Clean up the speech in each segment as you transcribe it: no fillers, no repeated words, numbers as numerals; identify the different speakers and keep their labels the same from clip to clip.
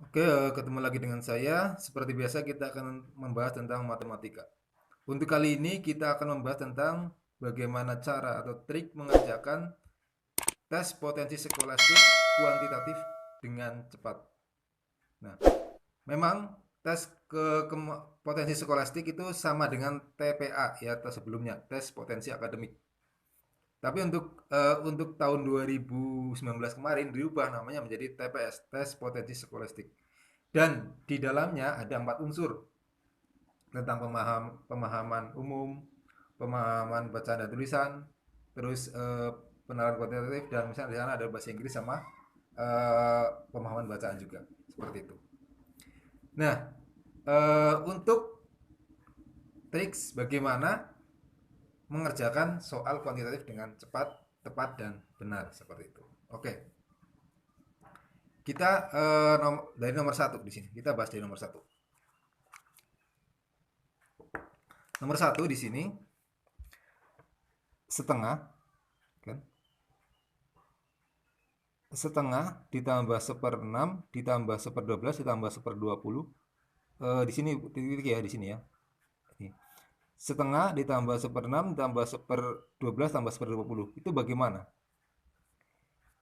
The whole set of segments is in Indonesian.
Speaker 1: Oke, ketemu lagi dengan saya. Seperti biasa kita akan membahas tentang matematika. Untuk kali ini kita akan membahas tentang bagaimana cara atau trik mengerjakan tes potensi skolastik kuantitatif dengan cepat. Nah, memang tes potensi skolastik itu sama dengan TPA ya, atau sebelumnya, tes potensi akademik. Tapi untuk tahun 2019 kemarin diubah namanya menjadi TPS, tes potensi skolastik. Dan di dalamnya ada 4 unsur tentang pemahaman umum, pemahaman bacaan dan tulisan, terus penalaran kuantitatif, dan misalnya di sana ada bahasa Inggris sama pemahaman bacaan juga seperti itu. Nah, untuk triks bagaimana mengerjakan soal kuantitatif dengan cepat, tepat, dan benar seperti itu. Oke, kita dari nomor satu di sini. Kita bahas dari nomor satu. Nomor satu di sini setengah, kan? Setengah ditambah 1/6 ditambah 1/12 ditambah 1/20. Di sini titik ya, di sini ya. Ini. Setengah ditambah 1/6 ditambah 1/12 tambah 1/20. Itu bagaimana?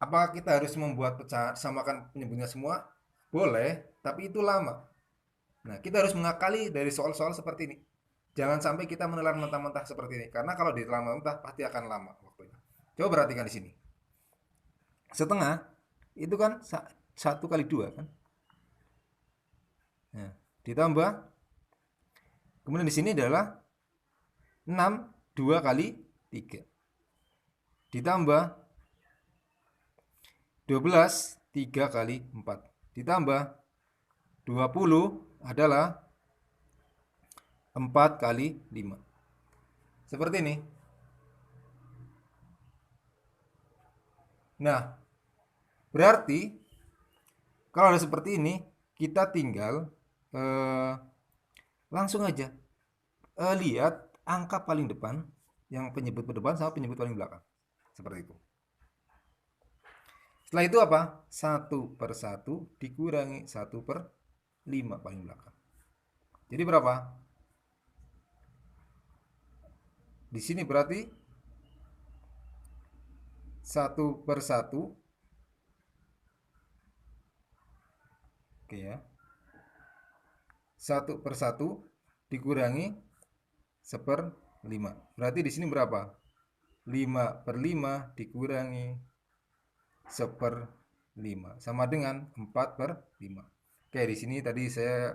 Speaker 1: Apakah kita harus membuat pecahan, samakan penyebutnya semua? Boleh, tapi itu lama. Nah, kita harus mengakali dari soal-soal seperti ini. Jangan sampai kita menelan mentah-mentah seperti ini, karena kalau ditelan mentah pasti akan lama waktunya. Coba perhatikan di sini. Setengah itu kan 1 kali 2 kan? Nah, ditambah, kemudian di sini adalah 6, 2 kali 3. Ditambah 12, 3 kali 4. Ditambah 20 adalah 4 kali 5. Seperti ini. Nah, berarti kalau ada seperti ini, kita tinggal eh, langsung aja lihat angka paling depan, yang penyebut depan sama penyebut paling belakang. Seperti itu. Setelah itu apa? 1/1 dikurangi 1/5 paling belakang. Jadi berapa? Di sini berarti 1/1. Oke ya. 1/1 dikurangi 1/5. Berarti di sini berapa? 5/5 dikurangi 1/5 sama dengan 4/5. Oke, di sini tadi saya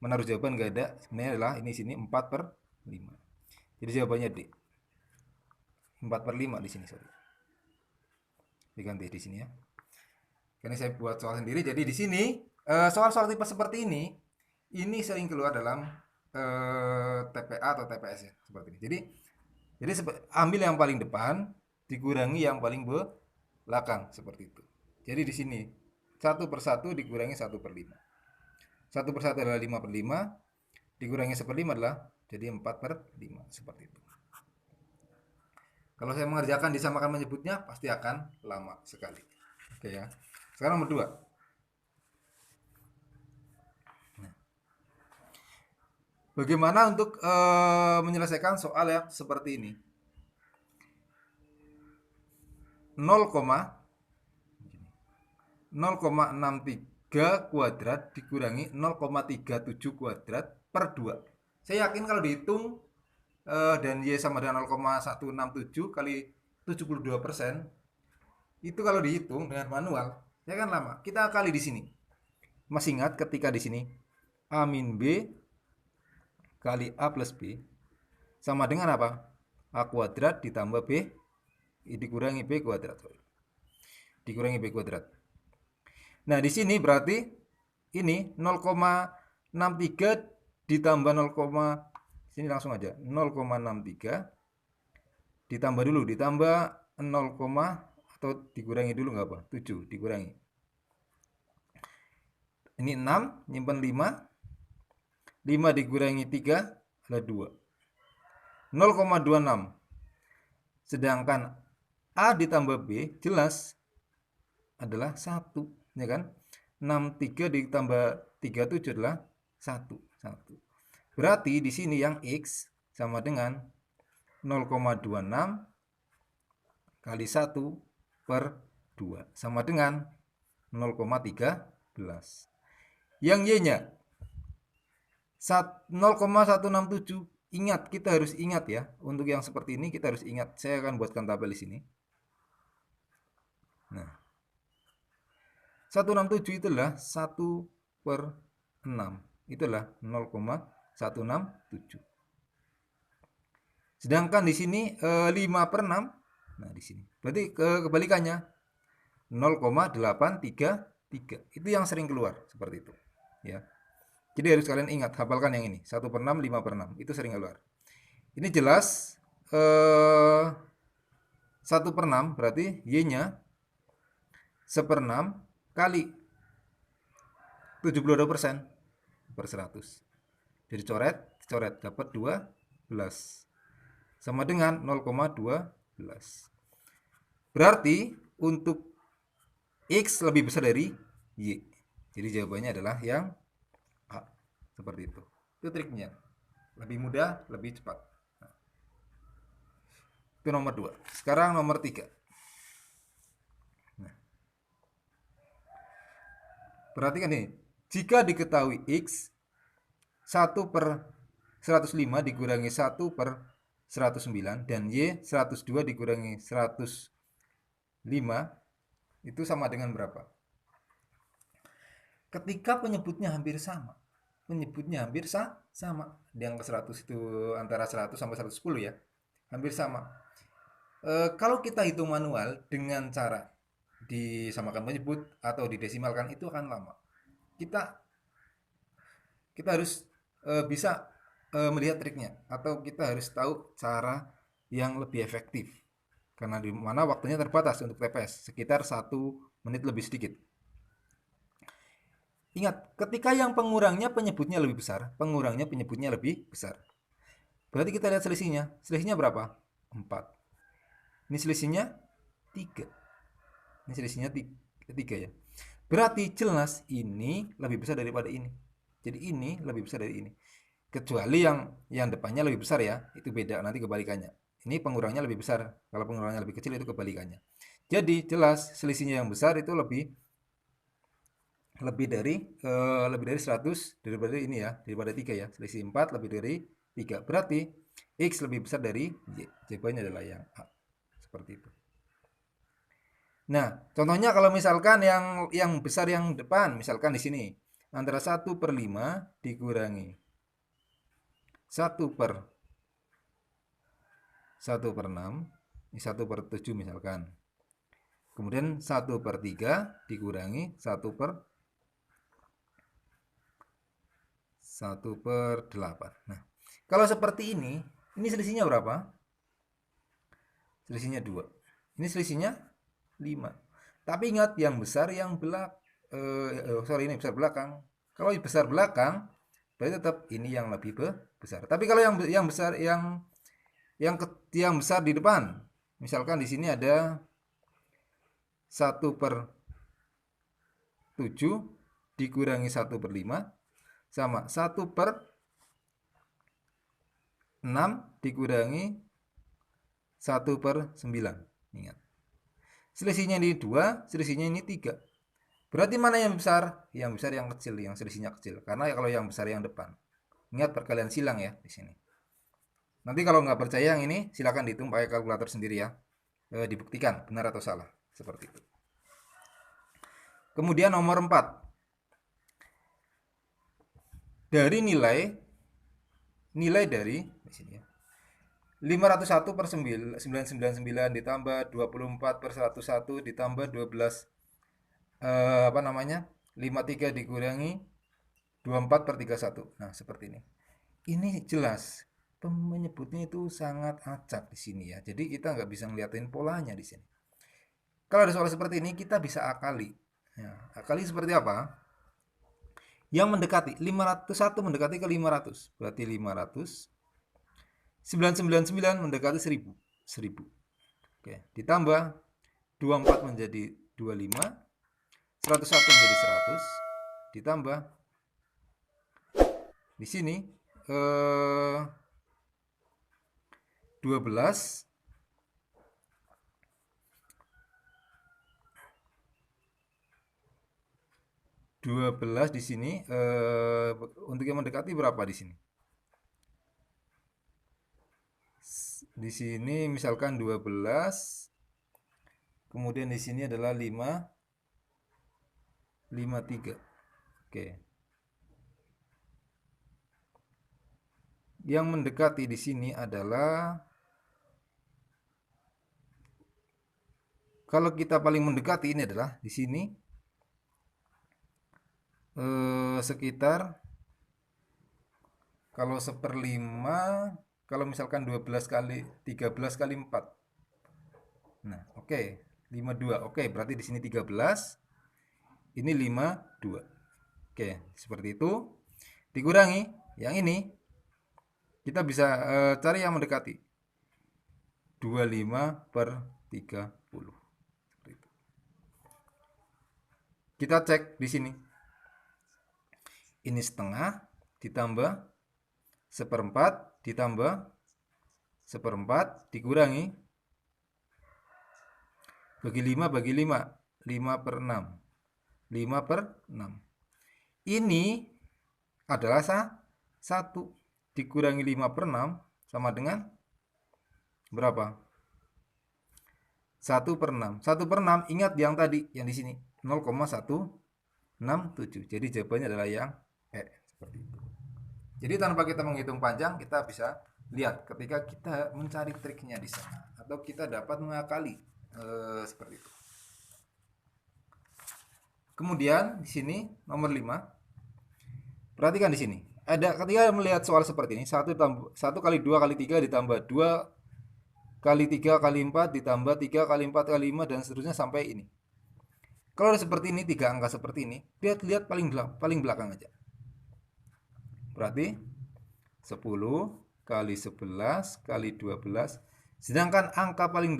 Speaker 1: menaruh jawaban nggak ada. Sebenarnya adalah ini sini 4/5. Jadi jawabannya D. 4/5 di sini, sorry. Diganti di sini ya. Karena saya buat soal sendiri. Jadi di sini soal-soal tipe seperti ini sering keluar dalam TPA atau TPS ya, seperti ini. Jadi ambil yang paling depan dikurangi yang paling belakang seperti itu. Jadi di sini 1/1 dikurangi 1/5. 1/1 adalah 5/5, dikurangi 1/5 adalah jadi 4/5 seperti itu. Kalau saya mengerjakan disamakan menyebutnya pasti akan lama sekali. Oke ya. Sekarang nomor 2. Bagaimana untuk menyelesaikan soal yang seperti ini? 0,63 kuadrat dikurangi 0,37 kuadrat per 2. Saya yakin kalau dihitung dan Y sama dengan 0,167 kali 72%, itu kalau dihitung dengan manual, ya kan lama. Kita kali di sini. Masih ingat ketika di sini A min B kali A plus B sama dengan apa? A kuadrat ditambah B dikurangi B kuadrat. Dikurangi B kuadrat. Nah, di sini berarti ini 0,63 ditambah 0, sini langsung aja 0,63 ditambah dulu, ditambah 0, atau dikurangi dulu nggak apa, 7 dikurangi. Ini 6, nyimpan 5. 5 dikurangi 3 adalah 2. 0,26. Sedangkan A ditambah B jelas adalah 1, ya kan? 63 ditambah 37 adalah 1. Berarti di sini yang X sama dengan 0,26 kali 1 per 2 sama dengan 0,13. Yang Y-nya 0,167. Ingat, kita harus ingat ya. Untuk yang seperti ini kita harus ingat. Saya akan buatkan tabel di sini. Nah, 167 itulah 1 per 6. Itulah 0,167. Sedangkan di sini 5 per 6. Nah, di sini. Berarti kebalikannya 0,833. Itu yang sering keluar seperti itu, ya. Jadi harus kalian ingat, hafalkan yang ini. 1 per 6, 5 per 6. Itu sering keluar. Ini jelas 1 per 6 berarti Y-nya 1/6 kali 72% per 100. Jadi coret dapat 12 sama dengan 0,12. Berarti untuk X lebih besar dari Y. Jadi jawabannya adalah yang A. Seperti itu. Itu triknya. Lebih mudah, lebih cepat. Nah, itu nomor 2. Sekarang nomor 3. Nah, perhatikan ini. Jika diketahui X 1 per 105 dikurangi 1 per 109 dan Y 102 dikurangi 105 itu sama dengan berapa? Ketika penyebutnya hampir sama. Penyebutnya hampir sama. Yang ke 100 itu antara 100 sampai 110 ya. Hampir sama. Kalau kita hitung manual dengan cara disamakan penyebut atau didesimalkan itu akan lama. Kita harus bisa melihat triknya atau kita harus tahu cara yang lebih efektif. Karena di mana waktunya terbatas untuk TPS, sekitar 1 menit lebih sedikit. Ingat, ketika yang pengurangnya penyebutnya lebih besar, pengurangnya penyebutnya lebih besar. Berarti kita lihat selisihnya. Selisihnya berapa? 4. Ini selisihnya 3. Ini selisihnya 3 ya. Berarti jelas ini lebih besar daripada ini. Jadi ini lebih besar dari ini. Kecuali yang depannya lebih besar ya, itu beda nanti kebalikannya. Ini pengurangnya lebih besar, kalau pengurangnya lebih kecil itu kebalikannya. Jadi jelas selisihnya yang besar itu lebih dari 100 daripada ini ya, daripada 3 ya. Selisih 4 lebih dari 3. Berarti X lebih besar dari Y. Jawabannya adalah yang A. Seperti itu. Nah, contohnya kalau misalkan yang besar yang depan, misalkan di sini antara 1 per 5 dikurangi 1 per 6, ini 1 per 7 misalkan. Kemudian 1 per 3 dikurangi 1 per 8. Nah, kalau seperti ini selisihnya berapa? Selisihnya 2. Ini selisihnya 5. Tapi ingat yang besar yang ini besar belakang. Kalau besar belakang berarti tetap ini yang lebih besar. Tapi kalau yang besar yang besar di depan, misalkan di sini ada 1 per 7 dikurangi 1 per 5 sama 1 per 6 dikurangi 1 per 9. Ingat. Selisihnya ini 2, selisihnya ini 3. Berarti mana yang besar? Yang besar yang kecil, yang selisihnya kecil. Karena kalau yang besar yang depan. Ingat perkalian silang ya di sini. Nanti kalau nggak percaya yang ini, silakan dihitung pakai kalkulator sendiri ya. Dibuktikan benar atau salah. Seperti itu. Kemudian nomor 4. Dari nilai dari di sini ya. 501 per 999 ditambah 24 per 101 ditambah 12 53 dikurangi 24 per 31. Nah, seperti ini. Ini jelas penyebutnya itu sangat acak di sini ya. Jadi kita nggak bisa ngeliatin polanya di sini. Kalau ada soal seperti ini kita bisa akali. Ya, akali seperti apa? Yang mendekati 501 mendekati ke 500. Berarti 500. 999 mendekati 1000. Oke, ditambah 24 menjadi 25. 101 menjadi ditambah di sini 12 di sini untuk yang mendekati berapa di sini? Di sini misalkan 12, kemudian di sini adalah 53. Oke. Yang mendekati di sini adalah, kalau kita paling mendekati ini adalah di sini sekitar, kalau 1/5, kalau misalkan 12 kali 13 kali 4. Nah, oke. 52. Oke, berarti di sini 13, ini 52. Oke, seperti itu. Dikurangi yang ini, kita bisa cari yang mendekati. 25/30. Seperti itu. Kita cek di sini. Ini setengah ditambah 1/4 ditambah 1/4 dikurangi bagi 5 bagi 5, 5/6. 5/6. Ini adalah 1 dikurangi 5/6 sama dengan berapa? 1/6. 1/6, ingat yang tadi, yang di sini 0,167. Jadi jawabannya adalah yang E, seperti itu. Jadi tanpa kita menghitung panjang, kita bisa lihat ketika kita mencari triknya di sana, atau kita dapat mengakali seperti itu. Kemudian di sini nomor 5. Perhatikan di sini. Ada, ketika melihat soal seperti ini, 1 kali 2 kali 3 ditambah 2 kali 3 kali 4 ditambah 3 kali 4 kali 5 dan seterusnya sampai ini. Kalau ada seperti ini, 3 angka seperti ini, lihat paling belakang aja. Berarti 10 kali 11 kali 12. Sedangkan angka paling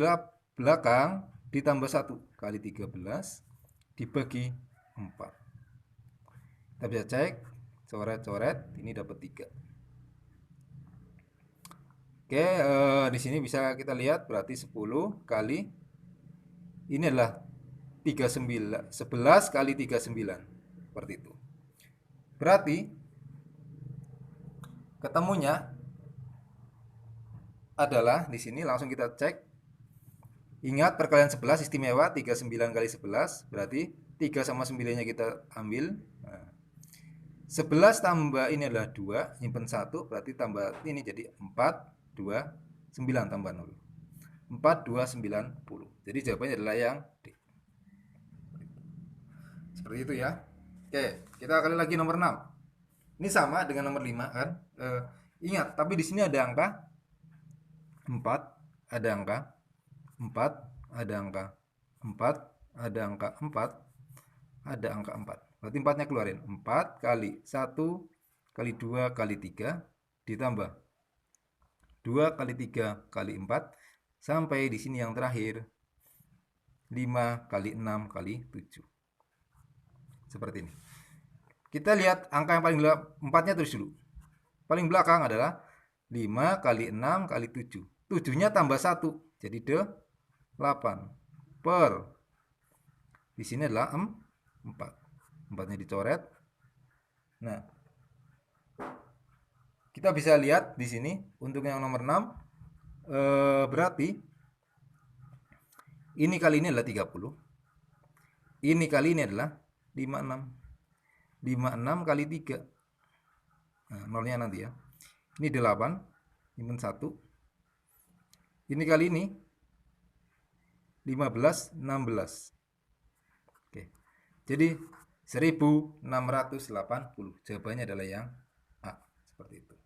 Speaker 1: belakang ditambah 1 kali 13 dibagi 4. Kita bisa cek, coret-coret, ini dapat 3. Oke, di sini bisa kita lihat berarti 10 kali, ini adalah 39, 11 kali 39. Seperti itu. Berarti ketemunya adalah di sini, langsung kita cek. Ingat perkalian 11 istimewa, 39 kali 11, berarti 3 sama 9-nya kita ambil. Nah, 11 tambah ini adalah 2, nyimpen 1, berarti tambah ini jadi 4, 2, 9 tambah 0. 4, 2, 90. Jadi jawabannya adalah yang D. Seperti itu ya. Oke, kita kali lagi nomor 6. Ini sama dengan nomor 5 kan? Ingat, tapi di sini ada angka 4, ada angka 4, ada angka 4, ada angka 4, ada angka 4. Berarti 4-nya keluarin. 4 kali 1 kali 2 kali 3 ditambah 2 kali 3 kali 4 sampai di sini yang terakhir 5 kali 6 kali 7. Seperti ini. Kita lihat angka yang paling belakang, 4-nya terus dulu. Paling belakang adalah 5 kali 6 kali 7. 7-nya tambah 1, jadi 8. Per. Di sini adalah 4. 4-nya dicoret. Nah, kita bisa lihat di sini untuk yang nomor 6, berarti ini kali ini adalah 30. Ini kali ini adalah 56. 56 kali 3. Nah, nolnya nanti ya. Ini 8, nyimpen 1. Ini kali ini 15, 16. Oke. Jadi 1680. Jawabannya adalah yang A, seperti itu.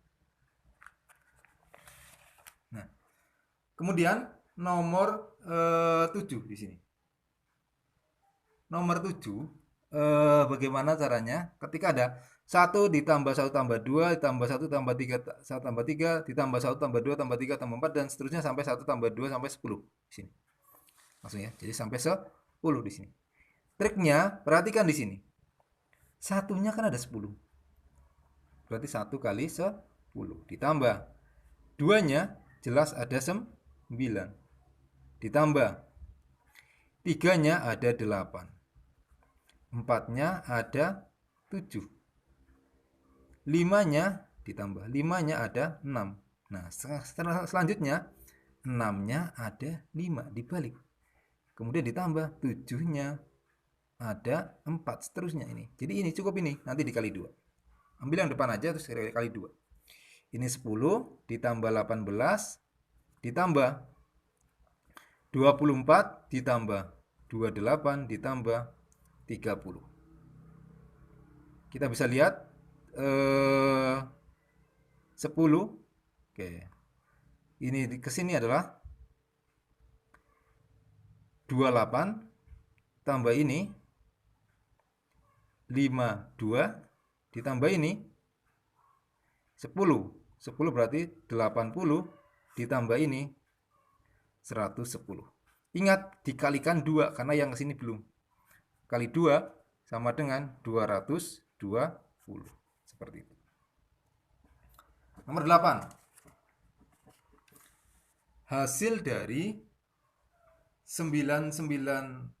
Speaker 1: Nah, kemudian nomor 7 di sini. Nomor 7, bagaimana caranya ketika ada 1 ditambah 1 tambah 2 ditambah 1 tambah 3 1 tambah 3 ditambah 1 tambah 2 tambah 3 tambah 4 dan seterusnya sampai 1 tambah 2 sampai 10 di sini. Langsung ya. Jadi sampai 10 di sini. Triknya perhatikan di sini. Satunya kan ada 10. Berarti 1 kali 10. Ditambah. Duanya jelas ada 9. Ditambah. Tiganya ada 8. Empatnya ada 7. Limanya ditambah. Limanya ada 6. Nah, selanjutnya 6-nya ada 5 dibalik. Kemudian ditambah 7-nya ada 4, seterusnya ini. Jadi ini cukup ini, nanti dikali 2. Ambil yang depan aja terus kali 2. Ini 10 ditambah 18 ditambah 24 ditambah 28 ditambah 30. Kita bisa lihat 10. Oke. Ini kesini adalah 28 tambah ini 52 ditambah ini 10. 10 berarti 80 ditambah ini 110. Ingat dikalikan 2 karena yang kesini belum. Kali 2 sama dengan 220. Seperti itu. Nomor 8. Hasil dari 99%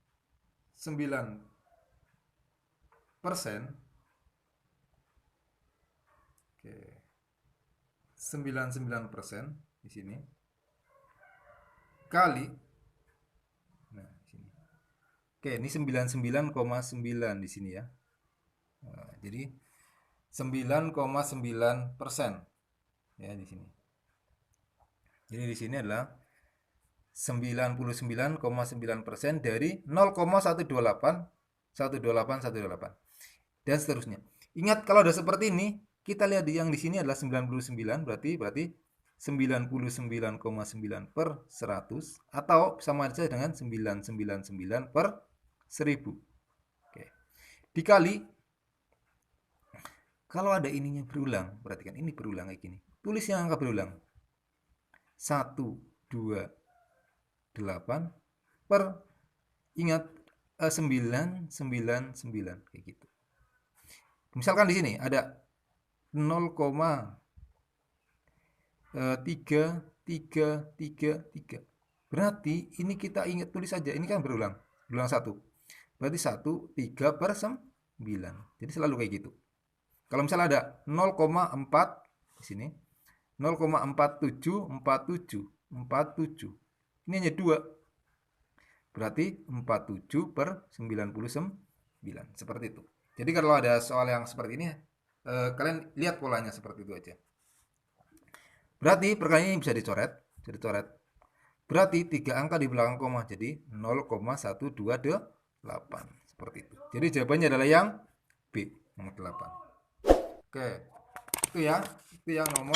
Speaker 1: oke. 99% di sini kali nah di sini. Oke, ini 99,9 di sini ya. Nah, jadi 9,9% ya di sini. Jadi di sini adalah 99,9% dari 0,128 dan seterusnya. Ingat kalau ada seperti ini, kita lihat yang di sini adalah 99 berarti 99,9 per 100 atau sama saja dengan 999 per 1000. Oke. Dikali kalau ada ininya berulang, perhatikan ini berulang kayak gini. Tulis yang angka berulang. 1, 2, 8 per ingat 9, 9, 9 kayak gitu. Misalkan di sini ada 0,333. Berarti ini kita ingat tulis saja. Ini kan berulang 1. Berarti 1, 3 per 9. Jadi selalu kayak gitu. Kalau misalnya ada 0,4 di sini 0,4747. Ini hanya 2. Berarti 47 per 99. Seperti itu. Jadi kalau ada soal yang seperti ini, kalian lihat polanya seperti itu aja. Berarti perkara ini bisa dicoret. Berarti 3 angka di belakang koma. Jadi 0,128. Seperti itu. Jadi jawabannya adalah yang B, nomor 8. Oke. Itu ya. Itu yang nomor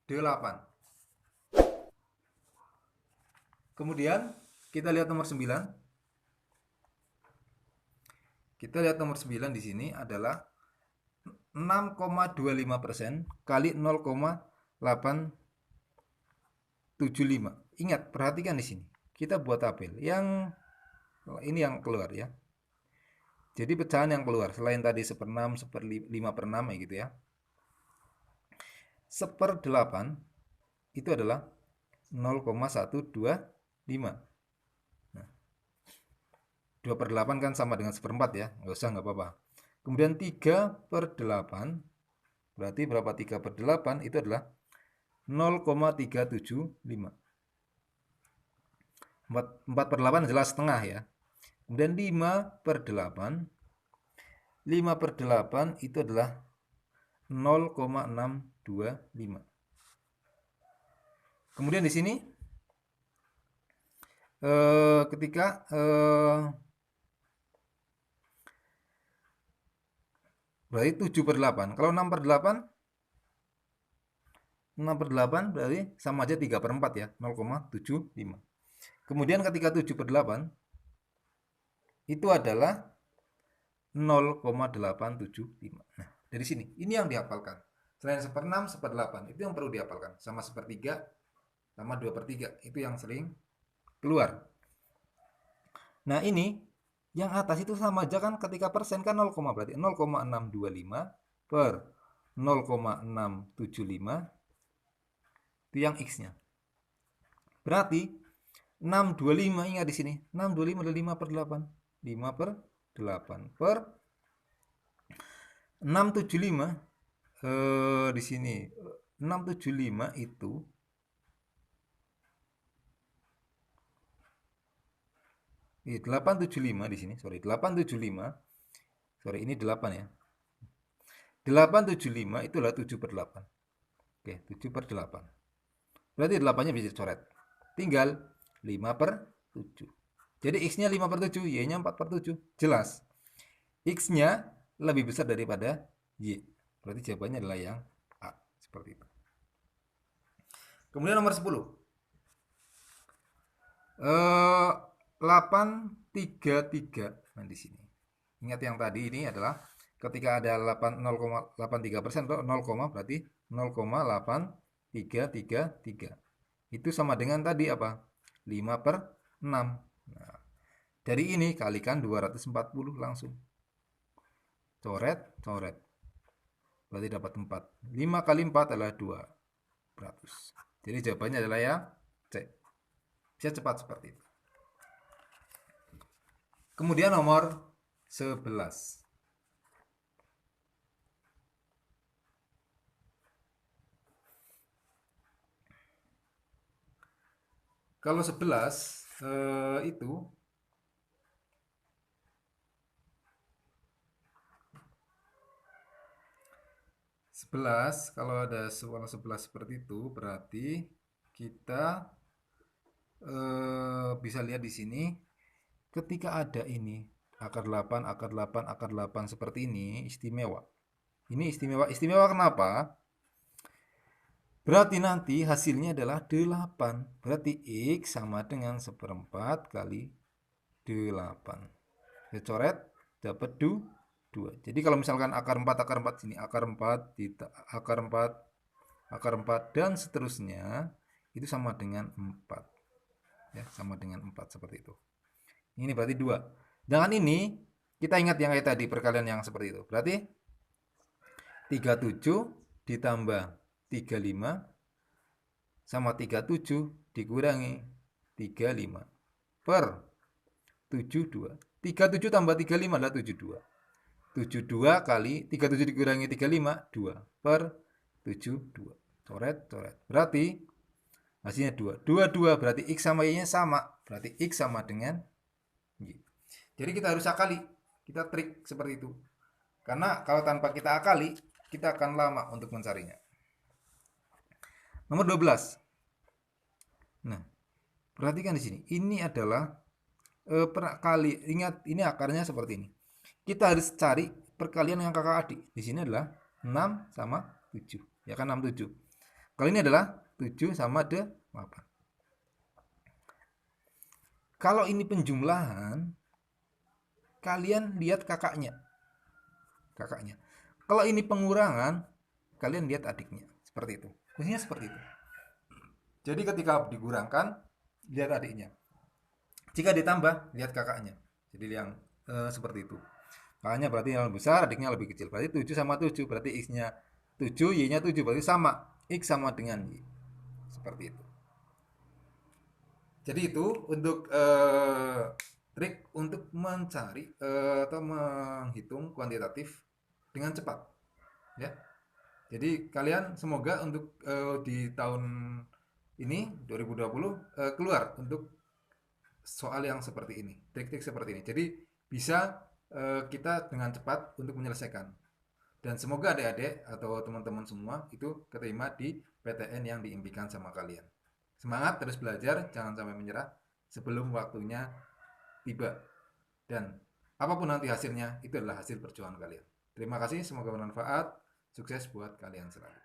Speaker 1: 8. Kemudian kita lihat nomor 9. Kita lihat nomor 9 di sini adalah 6,25% kali 0,875. Ingat, perhatikan di sini. Kita buat tabel. Yang ini yang keluar ya. Jadi pecahan yang keluar selain tadi 1/6, 1/5/6 ya gitu ya. 1/8 itu adalah 0,125. Nah, 2/8 kan sama dengan 1/4 ya. Nggak apa-apa. Kemudian 3/8 berarti berapa? 3/8 itu adalah 0,375. 4/8 jelas setengah ya. Kemudian 5/8 itu adalah 0,625. Kemudian di sini ketika berarti 7/8. Kalau 6/8 berarti sama aja 3/4 ya, 0,75. Kemudian ketika 7/8 itu adalah 0,875. Nah, dari sini ini yang dihafalkan. Selain 1/6, 1/8 itu yang perlu dihafalkan. Sama 1/3 sama 2/3 itu yang sering keluar. Nah, ini Yang atas itu sama aja kan, ketika persen kan 0, berarti 0,625 per 0,675 itu yang X-nya. Berarti 625, ingat di sini 625 adalah 5 per 8. 5 per 8 per 675 di sini 675 itu 875 di sini, sorry 875, sorry ini 8 ya. 875 itu adalah 7 per 8. Oke, 7 per 8. Berarti 8-nya bisa dicoret. Tinggal 5 per 7. Jadi X-nya 5 per 7, Y-nya 4 per 7. Jelas. X-nya lebih besar daripada Y. Berarti jawabannya adalah yang A. Seperti itu. Kemudian nomor 10. 833. Nah, di sini. Ingat yang tadi ini adalah ketika ada 0,83% atau 0, berarti 0,8333. Itu sama dengan tadi apa? 5 per 6. Nah, dari ini kalikan 240 langsung. Coret, coret. Berarti dapat 4. 5 kali 4 adalah 200. Jadi jawabannya adalah yang C. Bisa cepat seperti itu. Kemudian nomor 11. Kalau 11 itu kalau ada soal 11 seperti itu berarti kita bisa lihat di sini ketika ada ini akar 8, akar 8, akar 8 seperti ini istimewa. Ini istimewa kenapa? Berarti nanti hasilnya adalah 8. Berarti X sama dengan 1/4 kali 8. Saya coret, dapat 2. Jadi kalau misalkan akar 4 sini, akar 4, akar 4, akar 4, dan seterusnya, itu sama dengan 4. Ya, sama dengan 4 seperti itu. Ini berarti 2. Dengan ini, kita ingat yang kayak tadi, perkalian yang seperti itu. Berarti 37 ditambah 35 sama 37 dikurangi 35 per 72. 37 tambah 35 adalah 72. 72 kali 37 dikurangi 35, 2 per 72. Coret, coret. Berarti hasilnya 2. 2 berarti X sama Y-nya sama. Berarti X sama dengan Y. Jadi kita harus akali. Kita trik seperti itu. Karena kalau tanpa kita akali, kita akan lama untuk mencarinya. Nomor 12. Nah, perhatikan di sini. Ini adalah kali. Ingat, ini akarnya seperti ini. Kita harus cari perkalian yang kakak adik. Di sini adalah 6 sama 7. Ya kan 6, 7. Kali ini adalah 7 sama 8. Kalau ini penjumlahan, kalian lihat kakaknya. Kalau ini pengurangan, kalian lihat adiknya. Seperti itu. Biasanya seperti itu. Jadi ketika dikurangkan, lihat adiknya. Jika ditambah, lihat kakaknya. Jadi yang seperti itu. Kakaknya berarti yang lebih besar, adiknya lebih kecil. Berarti 7 sama 7, berarti X-nya 7, Y-nya 7, berarti sama. X sama dengan Y. Seperti itu. Jadi itu untuk trik untuk mencari atau menghitung kuantitatif dengan cepat. Ya. Jadi kalian semoga untuk di tahun ini 2020 keluar untuk soal yang seperti ini, trik-trik seperti ini. Jadi bisa kita dengan cepat untuk menyelesaikan. Dan semoga adik-adik atau teman-teman semua itu keterima di PTN yang diimpikan sama kalian. Semangat terus belajar, jangan sampai menyerah sebelum waktunya tiba. Dan apapun nanti hasilnya, itu adalah hasil perjuangan kalian. Terima kasih, semoga bermanfaat. Sukses buat kalian selalu.